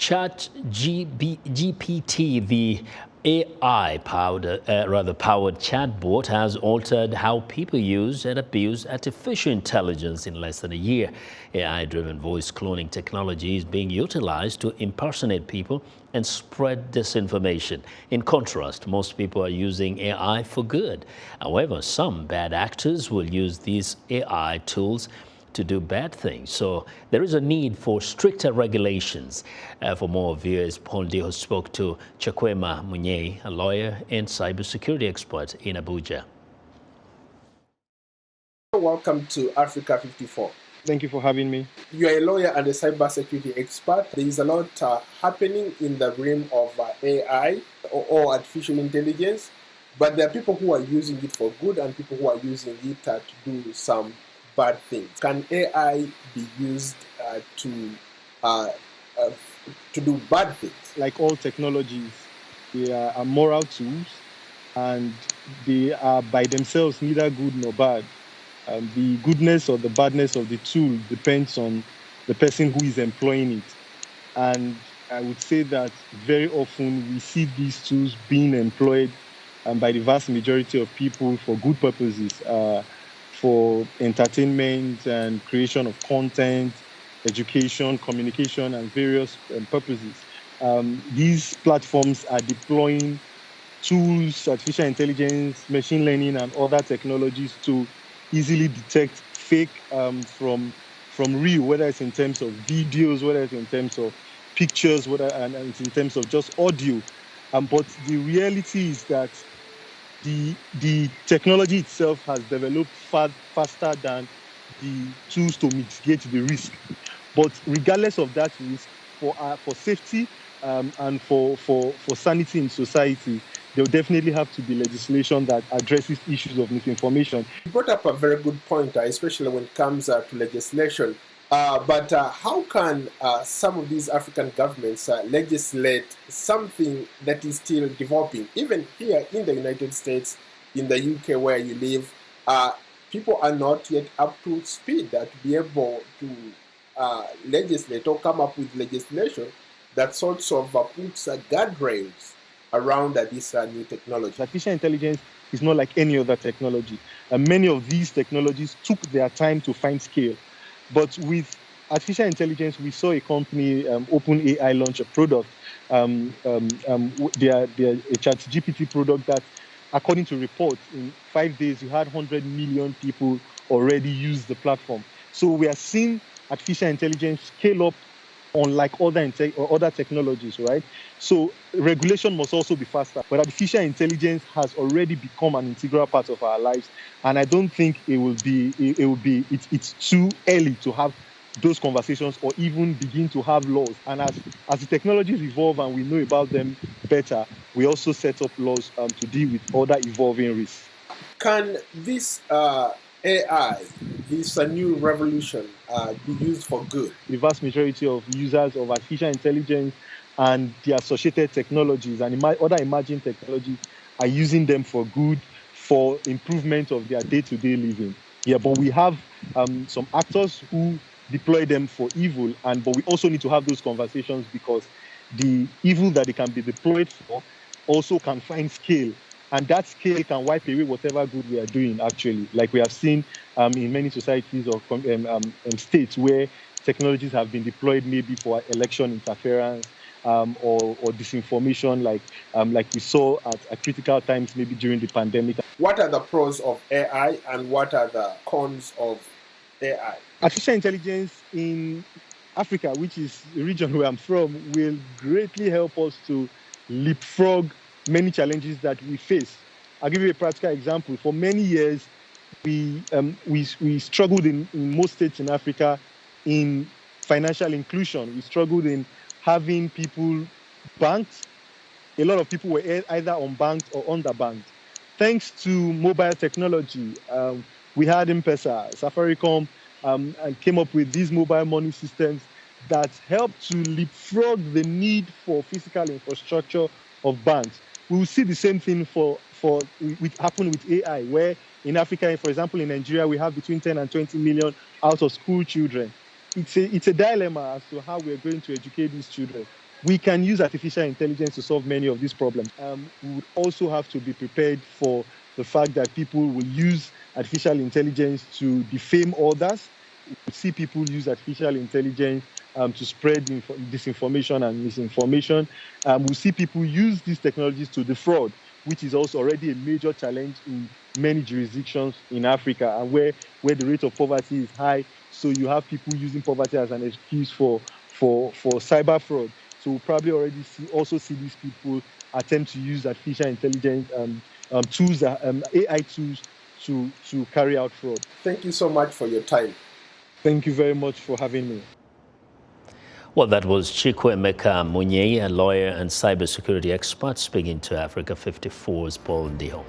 ChatGPT, the AI-powered chatbot, has altered how people use and abuse artificial intelligence in less than a year. AI-driven voice cloning technology is being utilized to impersonate people and spread disinformation. In contrast, most people are using AI for good. However, some bad actors will use these AI tools to do bad things. So there is a need for stricter regulations. For more viewers, Ndiho spoke to Chukwemeka Monyei, a lawyer and cybersecurity expert in Abuja. Welcome to Africa 54. Thank you for having me. You are a lawyer and a cybersecurity expert. There is a lot happening in the realm of AI or artificial intelligence, but there are people who are using it for good and people who are using it to do some bad things. Can AI be used to do bad things? Like all technologies, they are moral tools, and they are by themselves neither good nor bad. The goodness or the badness of the tool depends on the person who is employing it. And I would say that very often we see these tools being employed by the vast majority of people for good purposes, for entertainment and creation of content, education, communication, and various purposes. These platforms are deploying tools, artificial intelligence, machine learning, and other technologies to easily detect fake from real, whether it's in terms of videos, whether it's in terms of pictures, and it's in terms of just audio. But the reality is that the technology itself has developed faster than the tools to mitigate the risk. But regardless of that risk, for safety and for sanity in society, there will definitely have to be legislation that addresses issues of misinformation. You brought up a very good point, especially when it comes to legislation. But how can some of these African governments legislate something that is still developing? Even here in the United States, in the UK where you live, people are not yet up to speed to be able to legislate or come up with legislation that sorts of puts guardrails around this new technology. Artificial intelligence is not like any other technology. Many of these technologies took their time to find scale. But with artificial intelligence, we saw a company, OpenAI, launch a product. They are a ChatGPT product that, according to reports, in 5 days, you had 100 million people already use the platform. So we are seeing artificial intelligence scale up unlike other technologies, right? So regulation must also be faster. But artificial intelligence has already become an integral part of our lives, and I don't think it's too early to have those conversations or even begin to have laws. And as the technologies evolve and we know about them better, we also set up laws to deal with other evolving risks. Can this AI, this new revolution, be used for good? The vast majority of users of artificial intelligence and the associated technologies and other emerging technologies are using them for good, for improvement of their day-to-day living. Yeah, but we have some actors who deploy them for evil, but we also need to have those conversations because the evil that they can be deployed for also can find scale. And that scale can wipe away whatever good we are doing, actually. Like we have seen in many societies or states where technologies have been deployed maybe for election interference or disinformation, like we saw at critical times, maybe during the pandemic. What are the pros of AI and what are the cons of AI? Artificial intelligence in Africa, which is the region where I'm from, will greatly help us to leapfrog many challenges that we face. I'll give you a practical example. For many years, we struggled in most states in Africa in financial inclusion. We struggled in having people banked. A lot of people were either unbanked or underbanked. Thanks to mobile technology, we had M-Pesa, Safaricom, and came up with these mobile money systems that helped to leapfrog the need for physical infrastructure of banks. We will see the same thing happen with AI, where in Africa, for example, in Nigeria, we have between 10 and 20 million out of school children. it's a dilemma as to how we're going to educate these children. We can use artificial intelligence to solve many of these problems. We would also have to be prepared for the fact that people will use artificial intelligence to defame others. We see people use artificial intelligence to spread disinformation and misinformation. We see people use these technologies to defraud, which is also already a major challenge in many jurisdictions in Africa, and where the rate of poverty is high. So you have people using poverty as an excuse for cyber fraud. So we'll probably already see these people attempt to use artificial intelligence tools, AI tools, to carry out fraud. Thank you so much for your time. Thank you very much for having me. Well, that was Chukwemeka Monyei, a lawyer and cybersecurity expert, speaking to Africa 54's Paul Ndiho.